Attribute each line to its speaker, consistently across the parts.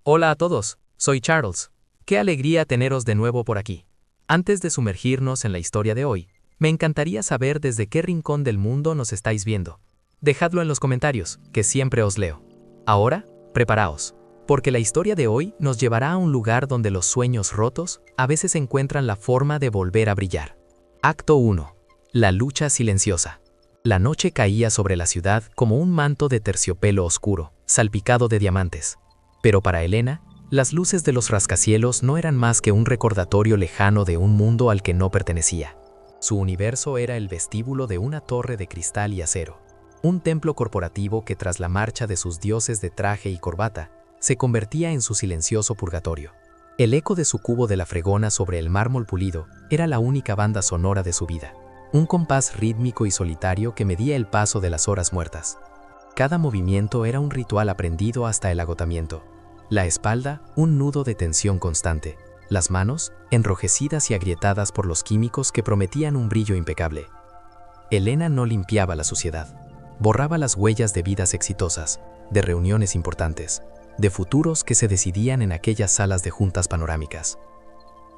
Speaker 1: Hola a todos, soy Charles. Qué alegría teneros de nuevo por aquí. Antes de sumergirnos en la historia de hoy, me encantaría saber desde qué rincón del mundo nos estáis viendo. Dejadlo en los comentarios, que siempre os leo. Ahora, preparaos, porque la historia de hoy nos llevará a un lugar donde los sueños rotos a veces encuentran la forma de volver a brillar. Acto 1. La lucha silenciosa. La noche caía sobre la ciudad como un manto de terciopelo oscuro, salpicado de diamantes. Pero para Elena, las luces de los rascacielos no eran más que un recordatorio lejano de un mundo al que no pertenecía. Su universo era el vestíbulo de una torre de cristal y acero, un templo corporativo que tras la marcha de sus dioses de traje y corbata, se convertía en su silencioso purgatorio. El eco de su cubo de la fregona sobre el mármol pulido era la única banda sonora de su vida, un compás rítmico y solitario que medía el paso de las horas muertas. Cada movimiento era un ritual aprendido hasta el agotamiento. La espalda, un nudo de tensión constante. Las manos, enrojecidas y agrietadas por los químicos que prometían un brillo impecable. Elena no limpiaba la suciedad. Borraba las huellas de vidas exitosas, de reuniones importantes, de futuros que se decidían en aquellas salas de juntas panorámicas.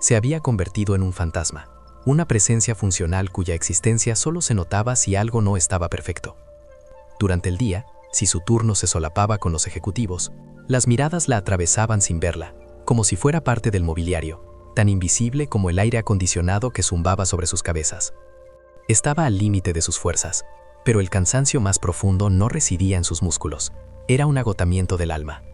Speaker 1: Se había convertido en un fantasma, una presencia funcional cuya existencia solo se notaba si algo no estaba perfecto. Durante el día, si su turno se solapaba con los ejecutivos, las miradas la atravesaban sin verla, como si fuera parte del mobiliario, tan invisible como el aire acondicionado que zumbaba sobre sus cabezas. Estaba al límite de sus fuerzas, pero el cansancio más profundo no residía en sus músculos, era un agotamiento del alma.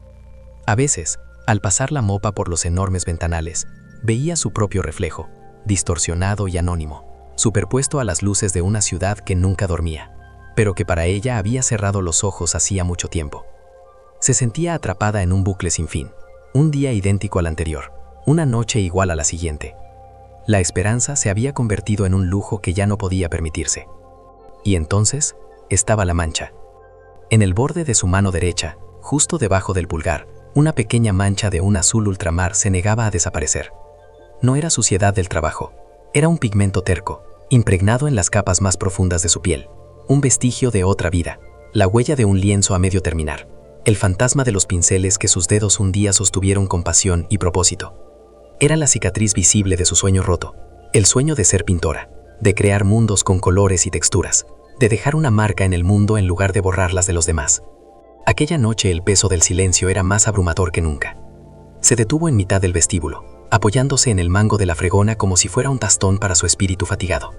Speaker 1: A veces, al pasar la mopa por los enormes ventanales, veía su propio reflejo, distorsionado y anónimo, superpuesto a las luces de una ciudad que nunca dormía, pero que para ella había cerrado los ojos hacía mucho tiempo. Se sentía atrapada en un bucle sin fin, un día idéntico al anterior, una noche igual a la siguiente. La esperanza se había convertido en un lujo que ya no podía permitirse. Y entonces, estaba la mancha. En el borde de su mano derecha, justo debajo del pulgar, una pequeña mancha de un azul ultramar se negaba a desaparecer. No era suciedad del trabajo, era un pigmento terco, impregnado en las capas más profundas de su piel, un vestigio de otra vida, la huella de un lienzo a medio terminar. El fantasma de los pinceles que sus dedos un día sostuvieron con pasión y propósito. Era la cicatriz visible de su sueño roto, el sueño de ser pintora, de crear mundos con colores y texturas, de dejar una marca en el mundo en lugar de borrarlas de los demás. Aquella noche el peso del silencio era más abrumador que nunca. Se detuvo en mitad del vestíbulo, apoyándose en el mango de la fregona como si fuera un tastón para su espíritu fatigado.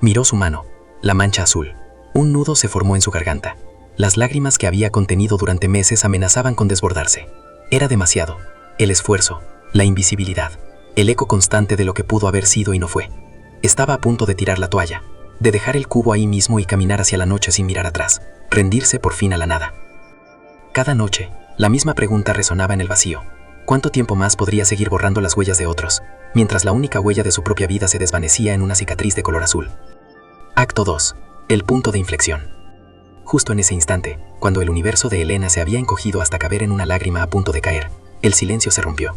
Speaker 1: Miró su mano, la mancha azul. Un nudo se formó en su garganta. Las lágrimas que había contenido durante meses amenazaban con desbordarse. Era demasiado. El esfuerzo, la invisibilidad, el eco constante de lo que pudo haber sido y no fue. Estaba a punto de tirar la toalla, de dejar el cubo ahí mismo y caminar hacia la noche sin mirar atrás, rendirse por fin a la nada. Cada noche, la misma pregunta resonaba en el vacío. ¿Cuánto tiempo más podría seguir borrando las huellas de otros, mientras la única huella de su propia vida se desvanecía en una cicatriz de color azul? Acto 2. El punto de inflexión. Justo en ese instante, cuando el universo de Elena se había encogido hasta caber en una lágrima a punto de caer, el silencio se rompió.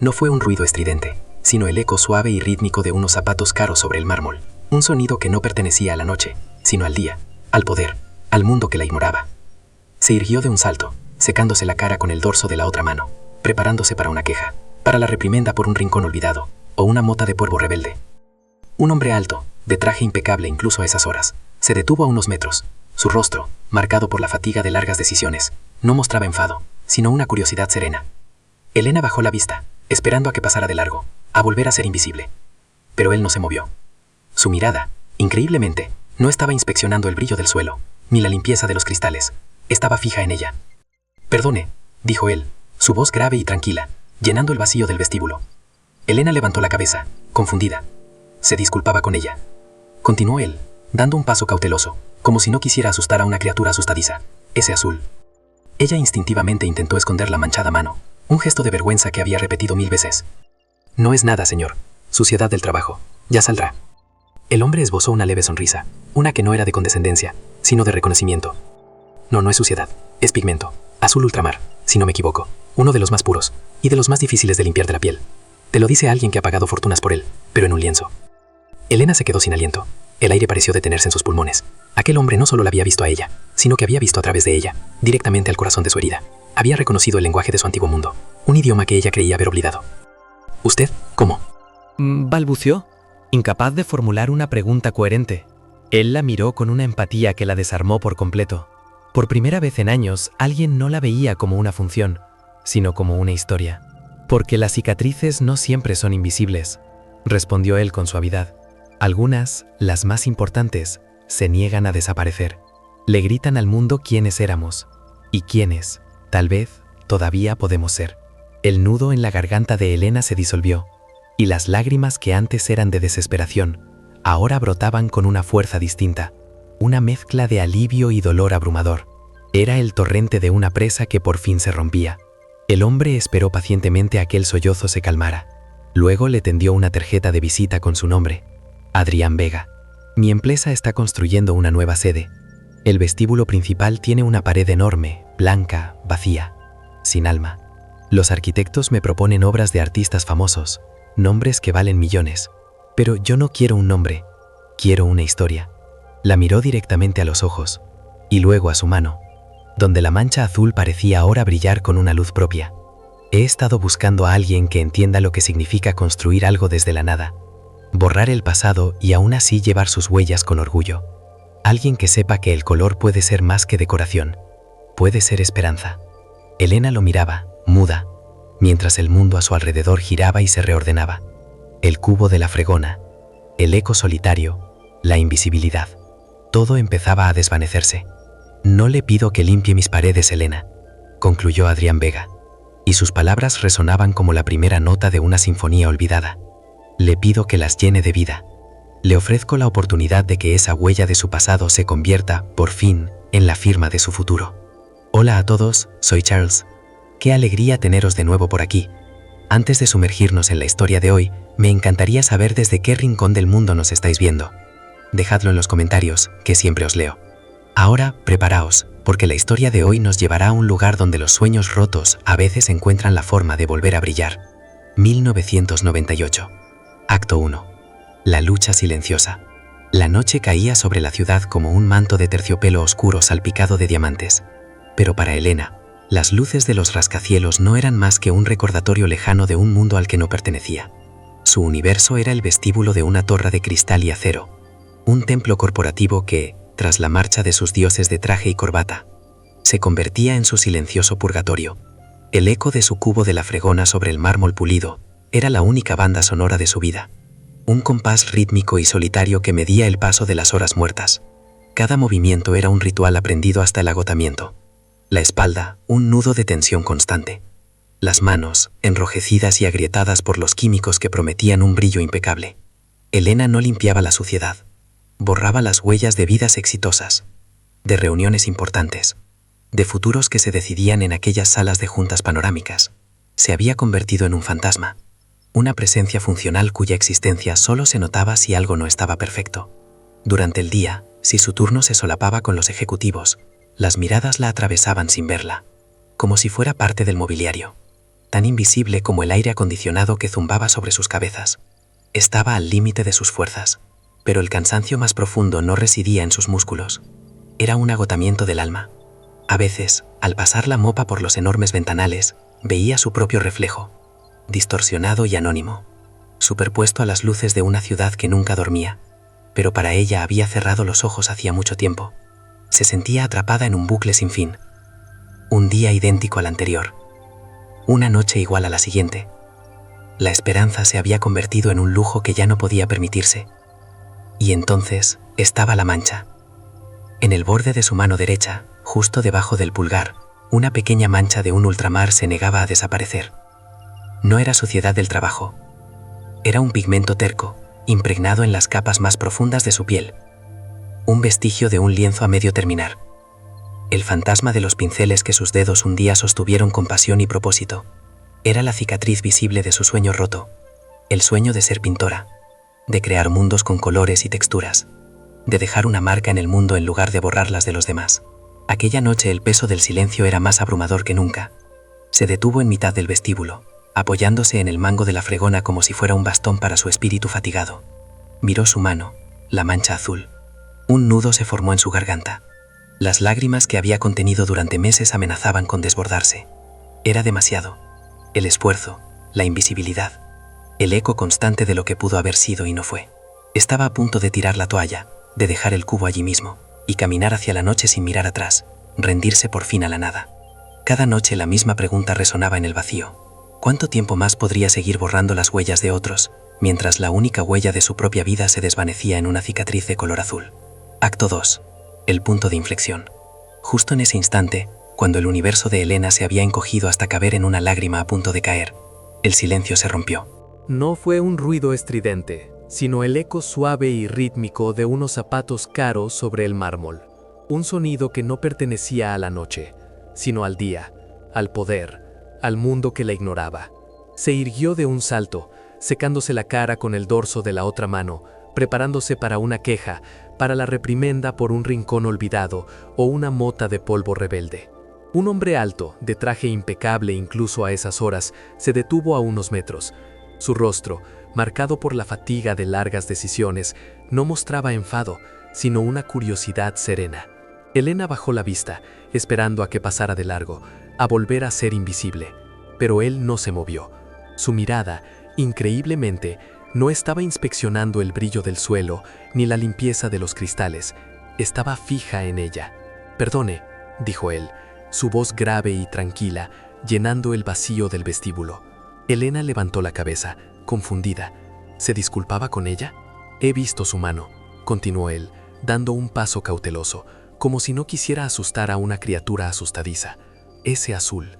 Speaker 1: No fue un ruido estridente, sino el eco suave y rítmico de unos zapatos caros sobre el mármol, un sonido que no pertenecía a la noche, sino al día, al poder, al mundo que la ignoraba. Se irguió de un salto, secándose la cara con el dorso de la otra mano, preparándose para una queja, para la reprimenda por un rincón olvidado, o una mota de polvo rebelde. Un hombre alto, de traje impecable incluso a esas horas, se detuvo a unos metros. Su rostro, marcado por la fatiga de largas decisiones, no mostraba enfado, sino una curiosidad serena. Elena bajó la vista, esperando a que pasara de largo, a volver a ser invisible. Pero él no se movió. Su mirada, increíblemente, no estaba inspeccionando el brillo del suelo, ni la limpieza de los cristales. Estaba fija en ella. «Perdone», dijo él, su voz grave y tranquila, llenando el vacío del vestíbulo. Elena levantó la cabeza, confundida. Se disculpaba con ella. Continuó él, dando un paso cauteloso, como si no quisiera asustar a una criatura asustadiza. «Ese azul». Ella instintivamente intentó esconder la manchada mano, un gesto de vergüenza que había repetido 1000 veces. «No es nada, señor. Suciedad del trabajo. Ya saldrá». El hombre esbozó una leve sonrisa, una que no era de condescendencia, sino de reconocimiento. No es suciedad. Es pigmento. Azul ultramar, si no me equivoco. Uno de los más puros, y de los más difíciles de limpiar de la piel. Te lo dice alguien que ha pagado fortunas por él, pero en un lienzo. Elena se quedó sin aliento. El aire pareció detenerse en sus pulmones. Aquel hombre no solo la había visto a ella, sino que había visto a través de ella, directamente al corazón de su herida. Había reconocido el lenguaje de su antiguo mundo, un idioma que ella creía haber olvidado. ¿Usted cómo?
Speaker 2: Balbuceó, incapaz de formular una pregunta coherente. Él la miró con una empatía que la desarmó por completo. Por primera vez en años, alguien no la veía como una función, sino como una historia. Porque las cicatrices no siempre son invisibles, respondió él con suavidad. Algunas, las más importantes, se niegan a desaparecer. Le gritan al mundo quiénes éramos, y quiénes, tal vez, todavía podemos ser. El nudo en la garganta de Elena se disolvió, y las lágrimas que antes eran de desesperación, ahora brotaban con una fuerza distinta, una mezcla de alivio y dolor abrumador. Era el torrente de una presa que por fin se rompía. El hombre esperó pacientemente a que el sollozo se calmara. Luego le tendió una tarjeta de visita con su nombre. Adrián Vega. Mi empresa está construyendo una nueva sede. El vestíbulo principal tiene una pared enorme, blanca, vacía, sin alma. Los arquitectos me proponen obras de artistas famosos, nombres que valen millones. Pero yo no quiero un nombre, quiero una historia. La miró directamente a los ojos, y luego a su mano, donde la mancha azul parecía ahora brillar con una luz propia. He estado buscando a alguien que entienda lo que significa construir algo desde la nada, borrar el pasado y aún así llevar sus huellas con orgullo. Alguien que sepa que el color puede ser más que decoración, puede ser esperanza. Elena lo miraba, muda, mientras el mundo a su alrededor giraba y se reordenaba. El cubo de la fregona, el eco solitario, la invisibilidad. Todo empezaba a desvanecerse. No le pido que limpie mis paredes, Elena, concluyó Adrián Vega, y sus palabras resonaban como la primera nota de una sinfonía olvidada. Le pido que las llene de vida. Le ofrezco la oportunidad de que esa huella de su pasado se convierta, por fin, en la firma de su futuro. Hola a todos, soy Charles. Qué alegría teneros de nuevo por aquí. Antes de sumergirnos en la historia de hoy, me encantaría saber desde qué rincón del mundo nos estáis viendo. Dejadlo en los comentarios, que siempre os leo. Ahora, preparaos, porque la historia de hoy nos llevará a un lugar donde los sueños rotos a veces encuentran la forma de volver a brillar. 1998. Acto 1. La lucha silenciosa. La noche caía sobre la ciudad como un manto de terciopelo oscuro salpicado de diamantes. Pero para Elena, las luces de los rascacielos no eran más que un recordatorio lejano de un mundo al que no pertenecía. Su universo era el vestíbulo de una torre de cristal y acero, un templo corporativo que, tras la marcha de sus dioses de traje y corbata, se convertía en su silencioso purgatorio. El eco de su cubo de la fregona sobre el mármol pulido era la única banda sonora de su vida. Un compás rítmico y solitario que medía el paso de las horas muertas. Cada movimiento era un ritual aprendido hasta el agotamiento. La espalda, un nudo de tensión constante. Las manos, enrojecidas y agrietadas por los químicos que prometían un brillo impecable. Elena no limpiaba la suciedad. Borraba las huellas de vidas exitosas, de reuniones importantes, de futuros que se decidían en aquellas salas de juntas panorámicas. Se había convertido en un fantasma, una presencia funcional cuya existencia solo se notaba si algo no estaba perfecto. Durante el día, si su turno se solapaba con los ejecutivos, las miradas la atravesaban sin verla, como si fuera parte del mobiliario, tan invisible como el aire acondicionado que zumbaba sobre sus cabezas. Estaba al límite de sus fuerzas. Pero el cansancio más profundo no residía en sus músculos. Era un agotamiento del alma. A veces, al pasar la mopa por los enormes ventanales, veía su propio reflejo, distorsionado y anónimo, superpuesto a las luces de una ciudad que nunca dormía, pero para ella había cerrado los ojos hacía mucho tiempo. Se sentía atrapada en un bucle sin fin. Un día idéntico al anterior. Una noche igual a la siguiente. La esperanza se había convertido en un lujo que ya no podía permitirse. Y entonces estaba la mancha. En el borde de su mano derecha, justo debajo del pulgar, una pequeña mancha de un ultramar se negaba a desaparecer. No era suciedad del trabajo. Era un pigmento terco, impregnado en las capas más profundas de su piel. Un vestigio de un lienzo a medio terminar. El fantasma de los pinceles que sus dedos un día sostuvieron con pasión y propósito. Era la cicatriz visible de su sueño roto. El sueño de ser pintora, de crear mundos con colores y texturas, de dejar una marca en el mundo en lugar de borrarlas de los demás. Aquella noche el peso del silencio era más abrumador que nunca. Se detuvo en mitad del vestíbulo, apoyándose en el mango de la fregona como si fuera un bastón para su espíritu fatigado. Miró su mano, la mancha azul. Un nudo se formó en su garganta. Las lágrimas que había contenido durante meses amenazaban con desbordarse. Era demasiado. el esfuerzo, la invisibilidad, el eco constante de lo que pudo haber sido y no fue. Estaba a punto de tirar la toalla, de dejar el cubo allí mismo, y caminar hacia la noche sin mirar atrás, rendirse por fin a la nada. Cada noche la misma pregunta resonaba en el vacío. ¿Cuánto tiempo más podría seguir borrando las huellas de otros, mientras la única huella de su propia vida se desvanecía en una cicatriz de color azul? Acto 2. El punto de inflexión. Justo en ese instante, cuando el universo de Elena se había encogido hasta caber en una lágrima a punto de caer, el silencio se rompió.
Speaker 3: No fue un ruido estridente, sino el eco suave y rítmico de unos zapatos caros sobre el mármol. Un sonido que no pertenecía a la noche, sino al día, al poder, al mundo que la ignoraba. Se irguió de un salto, secándose la cara con el dorso de la otra mano, preparándose para una queja, para la reprimenda por un rincón olvidado o una mota de polvo rebelde. Un hombre alto, de traje impecable incluso a esas horas, se detuvo a unos metros. Su rostro, marcado por la fatiga de largas decisiones, no mostraba enfado, sino una curiosidad serena. Elena bajó la vista, esperando a que pasara de largo, a volver a ser invisible. Pero él no se movió. Su mirada, increíblemente, no estaba inspeccionando el brillo del suelo ni la limpieza de los cristales. Estaba fija en ella. «Perdone», dijo él, su voz grave y tranquila, llenando el vacío del vestíbulo. Elena levantó la cabeza, confundida. ¿Se disculpaba con ella? «He visto su mano», continuó él, dando un paso cauteloso, como si no quisiera asustar a una criatura asustadiza. «Ese azul».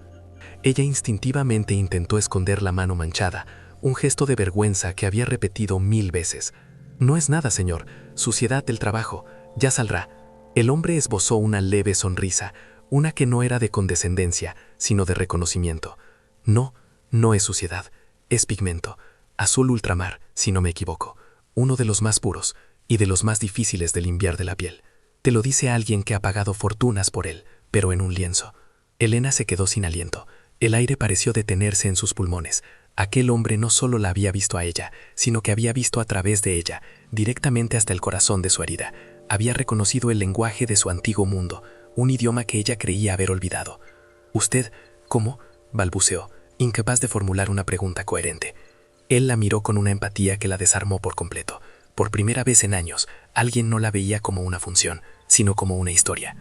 Speaker 3: Ella instintivamente intentó esconder la mano manchada, un gesto de vergüenza que había repetido 1000 veces. «No es nada, señor. Suciedad del trabajo. Ya saldrá». El hombre esbozó una leve sonrisa, una que no era de condescendencia, sino de reconocimiento. «No, no es suciedad. Es pigmento. Azul ultramar, si no me equivoco. Uno de los más puros y de los más difíciles de limpiar de la piel. Te lo dice alguien que ha pagado fortunas por él, pero en un lienzo». Elena se quedó sin aliento. El aire pareció detenerse en sus pulmones. Aquel hombre no solo la había visto a ella, sino que había visto a través de ella, directamente hasta el corazón de su herida. Había reconocido el lenguaje de su antiguo mundo, un idioma que ella creía haber olvidado. «¿Usted, cómo?», balbuceó, incapaz de formular una pregunta coherente. Él la miró con una empatía que la desarmó por completo. Por primera vez en años, alguien no la veía como una función, sino como una historia.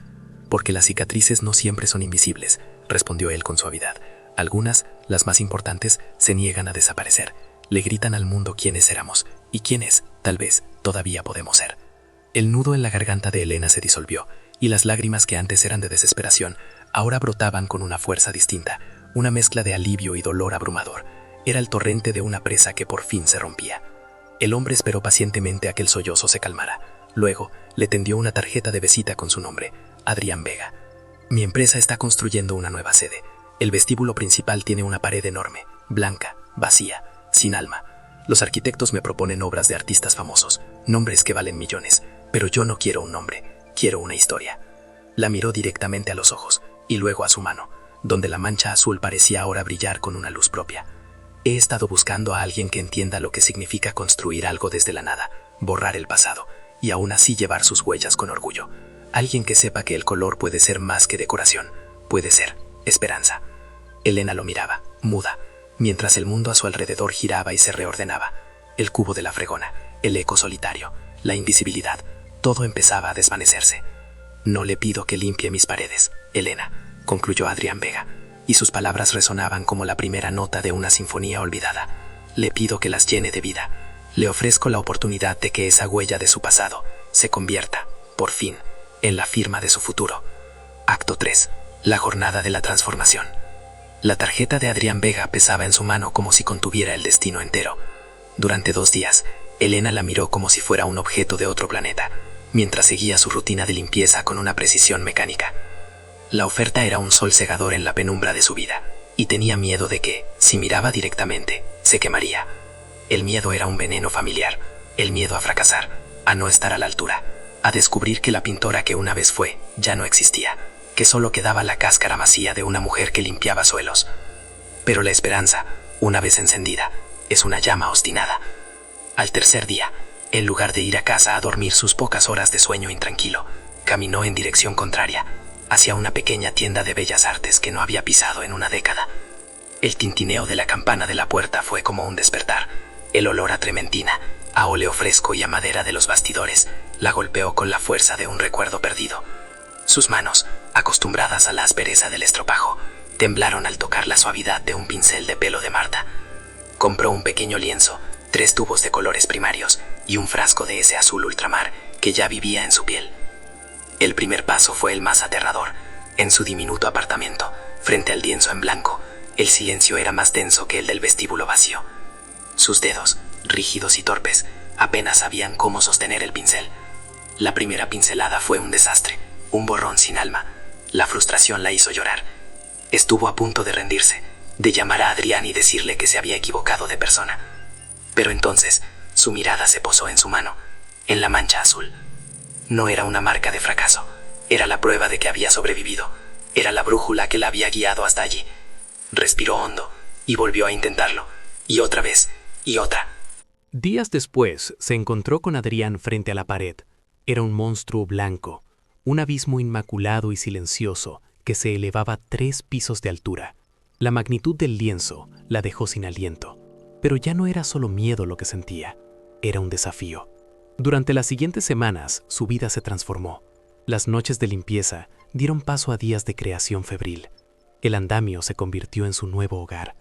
Speaker 3: «Porque las cicatrices no siempre son invisibles», respondió él con suavidad. «Algunas, las más importantes, se niegan a desaparecer. Le gritan al mundo quiénes éramos y quiénes, tal vez, todavía podemos ser». El nudo en la garganta de Elena se disolvió, y las lágrimas que antes eran de desesperación, ahora brotaban con una fuerza distinta, una mezcla de alivio y dolor abrumador. Era el torrente de una presa que por fin se rompía. El hombre esperó pacientemente a que el sollozo se calmara. Luego, le tendió una tarjeta de visita con su nombre, Adrián Vega. «Mi empresa está construyendo una nueva sede. El vestíbulo principal tiene una pared enorme, blanca, vacía, sin alma. Los arquitectos me proponen obras de artistas famosos, nombres que valen millones, pero yo no quiero un nombre, quiero una historia». La miró directamente a los ojos y luego a su mano, donde la mancha azul parecía ahora brillar con una luz propia. «He estado buscando a alguien que entienda lo que significa construir algo desde la nada, borrar el pasado y aún así llevar sus huellas con orgullo. Alguien que sepa que el color puede ser más que decoración, puede ser esperanza». Elena lo miraba, muda, mientras el mundo a su alrededor giraba y se reordenaba. El cubo de la fregona, el eco solitario, la invisibilidad, todo empezaba a desvanecerse. «No le pido que limpie mis paredes, Elena», concluyó Adrián Vega, y sus palabras resonaban como la primera nota de una sinfonía olvidada. «Le pido que las llene de vida. Le ofrezco la oportunidad de que esa huella de su pasado se convierta, por fin, en la firma de su futuro». Acto 3. La jornada de la transformación. La tarjeta de Adrián Vega pesaba en su mano como si contuviera el destino entero. Durante 2 días, Elena la miró como si fuera un objeto de otro planeta, mientras seguía su rutina de limpieza con una precisión mecánica. La oferta era un sol cegador en la penumbra de su vida, y tenía miedo de que, si miraba directamente, se quemaría. El miedo era un veneno familiar, el miedo a fracasar, a no estar a la altura, a descubrir que la pintora que una vez fue ya no existía, que solo quedaba la cáscara vacía de una mujer que limpiaba suelos. Pero la esperanza, una vez encendida, es una llama obstinada. Al tercer día, en lugar de ir a casa a dormir sus pocas horas de sueño intranquilo, caminó en dirección contraria, hacia una pequeña tienda de bellas artes que no había pisado en una década.
Speaker 2: El tintineo de la campana de la puerta fue como un despertar. El olor a trementina, a óleo fresco y a madera de los bastidores, la golpeó con la fuerza de un recuerdo perdido. Sus manos, acostumbradas a la aspereza del estropajo, temblaron al tocar la suavidad de un pincel de pelo de Marta. Compró un pequeño lienzo, 3 tubos de colores primarios y un frasco de ese azul ultramar que ya vivía en su piel. El primer paso fue el más aterrador. En su diminuto apartamento, frente al lienzo en blanco, el silencio era más denso que el del vestíbulo vacío. Sus dedos, rígidos y torpes, apenas sabían cómo sostener el pincel. La primera pincelada fue un desastre, un borrón sin alma. La frustración la hizo llorar. Estuvo a punto de rendirse, de llamar a Adrián y decirle que se había equivocado de persona. Pero entonces, su mirada se posó en su mano, en la mancha azul. No era una marca de fracaso, era la prueba de que había sobrevivido, era la brújula que la había guiado hasta allí. Respiró hondo y volvió a intentarlo, y otra vez, y otra.
Speaker 3: Días después, se encontró con Adrián frente a la pared. Era un monstruo blanco, un abismo inmaculado y silencioso que se elevaba 3 pisos de altura. La magnitud del lienzo la dejó sin aliento, pero ya no era solo miedo lo que sentía, era un desafío. Durante las siguientes semanas, su vida se transformó. Las noches de limpieza dieron paso a días de creación febril. El andamio se convirtió en su nuevo hogar.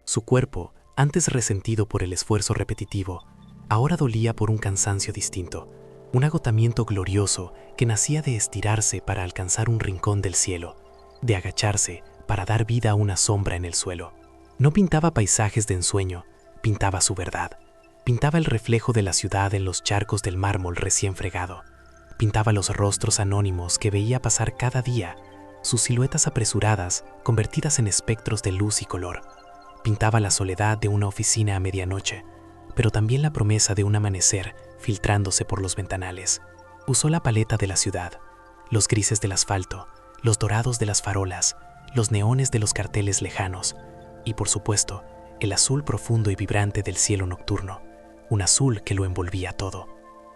Speaker 3: Su cuerpo, antes resentido por el esfuerzo repetitivo, ahora dolía por un cansancio distinto, un agotamiento glorioso que nacía de estirarse para alcanzar un rincón del cielo, de agacharse para dar vida a una sombra en el suelo. No pintaba paisajes de ensueño, pintaba su verdad. Pintaba el reflejo de la ciudad en los charcos del mármol recién fregado. Pintaba los rostros anónimos que veía pasar cada día, sus siluetas apresuradas convertidas en espectros de luz y color. Pintaba la soledad de una oficina a medianoche, pero también la promesa de un amanecer filtrándose por los ventanales. Usó la paleta de la ciudad, los grises del asfalto, los dorados de las farolas, los neones de los carteles lejanos y, por supuesto, el azul profundo y vibrante del cielo nocturno, un azul que lo envolvía todo.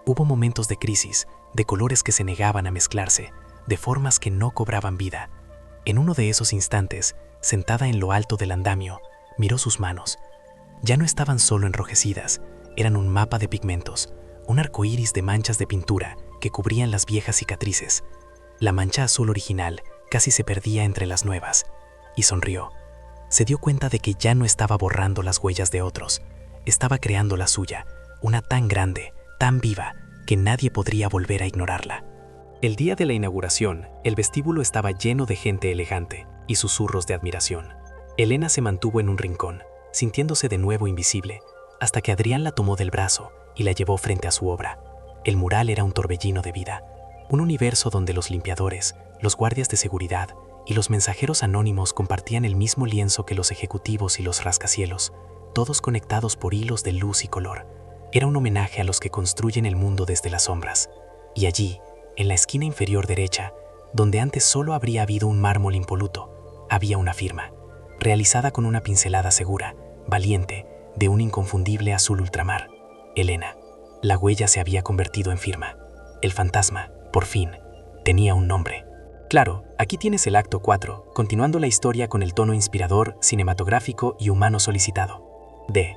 Speaker 3: Hubo momentos de crisis, de colores que se negaban a mezclarse, de formas que no cobraban vida. En uno de esos instantes, sentada en lo alto del andamio, miró sus manos. Ya no estaban solo enrojecidas, eran un mapa de pigmentos, un arco iris de manchas de pintura que cubrían las viejas cicatrices. La mancha azul original casi se perdía entre las nuevas, y sonrió. Se dio cuenta de que ya no estaba borrando las huellas de otros, estaba creando la suya, una tan grande, tan viva, que nadie podría volver a ignorarla. El día de la inauguración, el vestíbulo estaba lleno de gente elegante y susurros de admiración. Elena se mantuvo en un rincón, sintiéndose de nuevo invisible, hasta que Adrián la tomó del brazo y la llevó frente a su obra. El mural era un torbellino de vida, un universo donde los limpiadores, los guardias de seguridad y los mensajeros anónimos compartían el mismo lienzo que los ejecutivos y los rascacielos, todos conectados por hilos de luz y color. Era un homenaje a los que construyen el mundo desde las sombras. Y allí, en la esquina inferior derecha, donde antes solo habría habido un mármol impoluto, había una firma, realizada con una pincelada segura, valiente, de un inconfundible azul ultramar. Elena. La huella se había convertido en firma. El fantasma, por fin, tenía un nombre. Claro, aquí tienes el acto 4, continuando la historia con el tono inspirador, cinematográfico y humano solicitado. D.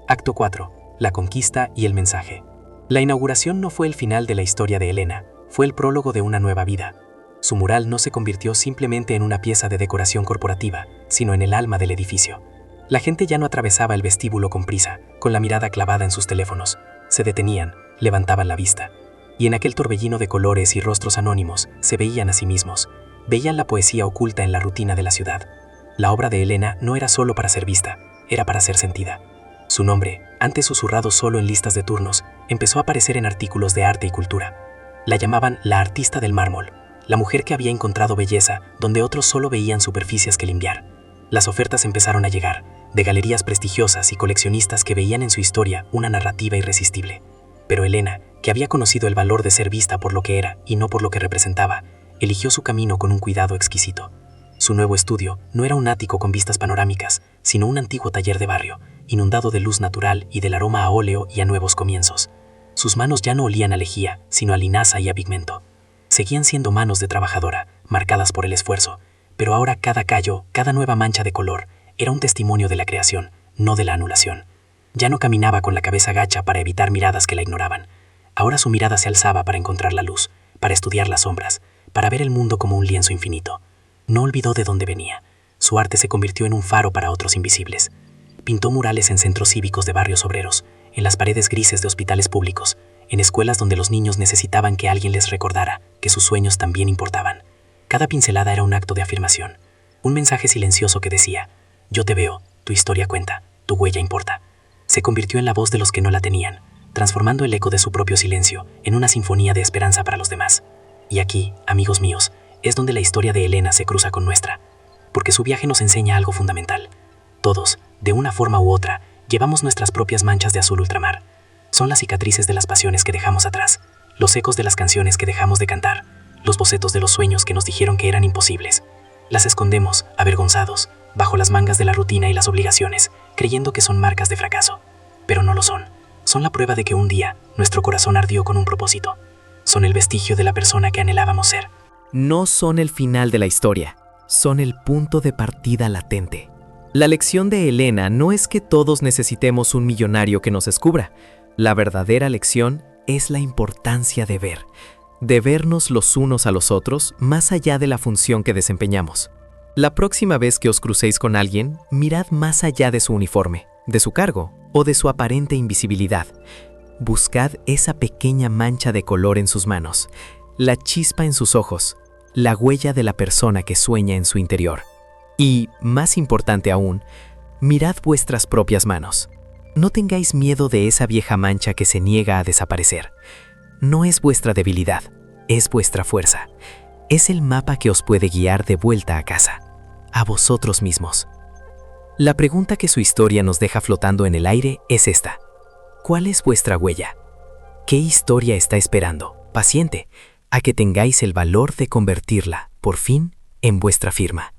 Speaker 3: Acto 4. La conquista y el mensaje. La inauguración no fue el final de la historia de Elena, fue el prólogo de una nueva vida. Su mural no se convirtió simplemente en una pieza de decoración corporativa, sino en el alma del edificio. La gente ya no atravesaba el vestíbulo con prisa, con la mirada clavada en sus teléfonos. Se detenían, levantaban la vista. Y en aquel torbellino de colores y rostros anónimos se veían a sí mismos, veían la poesía oculta en la rutina de la ciudad. La obra de Elena no era solo para ser vista, era para ser sentida. Su nombre, antes susurrado solo en listas de turnos, empezó a aparecer en artículos de arte y cultura. La llamaban la artista del mármol, la mujer que había encontrado belleza donde otros solo veían superficies que limpiar. Las ofertas empezaron a llegar, de galerías prestigiosas y coleccionistas que veían en su historia una narrativa irresistible. Pero Elena, que había conocido el valor de ser vista por lo que era y no por lo que representaba, eligió su camino con un cuidado exquisito. Su nuevo estudio no era un ático con vistas panorámicas, sino un antiguo taller de barrio, inundado de luz natural y del aroma a óleo y a nuevos comienzos. Sus manos ya no olían a lejía, sino a linaza y a pigmento. Seguían siendo manos de trabajadora, marcadas por el esfuerzo, pero ahora cada callo, cada nueva mancha de color,
Speaker 2: era un testimonio de la creación, no de la anulación. Ya no caminaba con la cabeza gacha para evitar miradas que la ignoraban. Ahora su mirada se alzaba para encontrar la luz, para estudiar las sombras, para ver el mundo como un lienzo infinito. No olvidó de dónde venía. Su arte se convirtió en un faro para otros invisibles. Pintó murales en centros cívicos de barrios obreros, en las paredes grises de hospitales públicos, en escuelas donde los niños necesitaban que alguien les recordara que sus sueños también importaban. Cada pincelada era un acto de afirmación, un mensaje silencioso que decía: yo te veo, tu historia cuenta, tu huella importa. Se convirtió en la voz de los que no la tenían, transformando el eco de su propio silencio en una sinfonía de esperanza para los demás. Y aquí, amigos míos, es donde la historia de Elena se cruza con nuestra, porque su viaje nos enseña algo fundamental. Todos, de una forma u otra, llevamos nuestras propias manchas de azul ultramar. Son las cicatrices de las pasiones que dejamos atrás, los ecos de las canciones que dejamos de cantar, los bocetos de los sueños que nos dijeron que eran imposibles. Las escondemos, avergonzados, bajo las mangas de la rutina y las obligaciones, creyendo que son marcas de fracaso. Pero no lo son. Son la prueba de que un día nuestro corazón ardió con un propósito. Son el vestigio de la persona que anhelábamos ser.
Speaker 3: No son el final de la historia, son el punto de partida latente. La lección de Elena no es que todos necesitemos un millonario que nos descubra. La verdadera lección es la importancia de vernos los unos a los otros más allá de la función que desempeñamos. La próxima vez que os crucéis con alguien, mirad más allá de su uniforme, de su cargo o de su aparente invisibilidad. Buscad esa pequeña mancha de color en sus manos, la chispa en sus ojos, la huella de la persona que sueña en su interior. Y, más importante aún, mirad vuestras propias manos. No tengáis miedo de esa vieja mancha que se niega a desaparecer. No es vuestra debilidad, es vuestra fuerza. Es el mapa que os puede guiar de vuelta a casa, a vosotros mismos. La pregunta que su historia nos deja flotando en el aire es esta: ¿cuál es vuestra huella? ¿Qué historia está esperando, paciente, a que tengáis el valor de convertirla, por fin, en vuestra firma?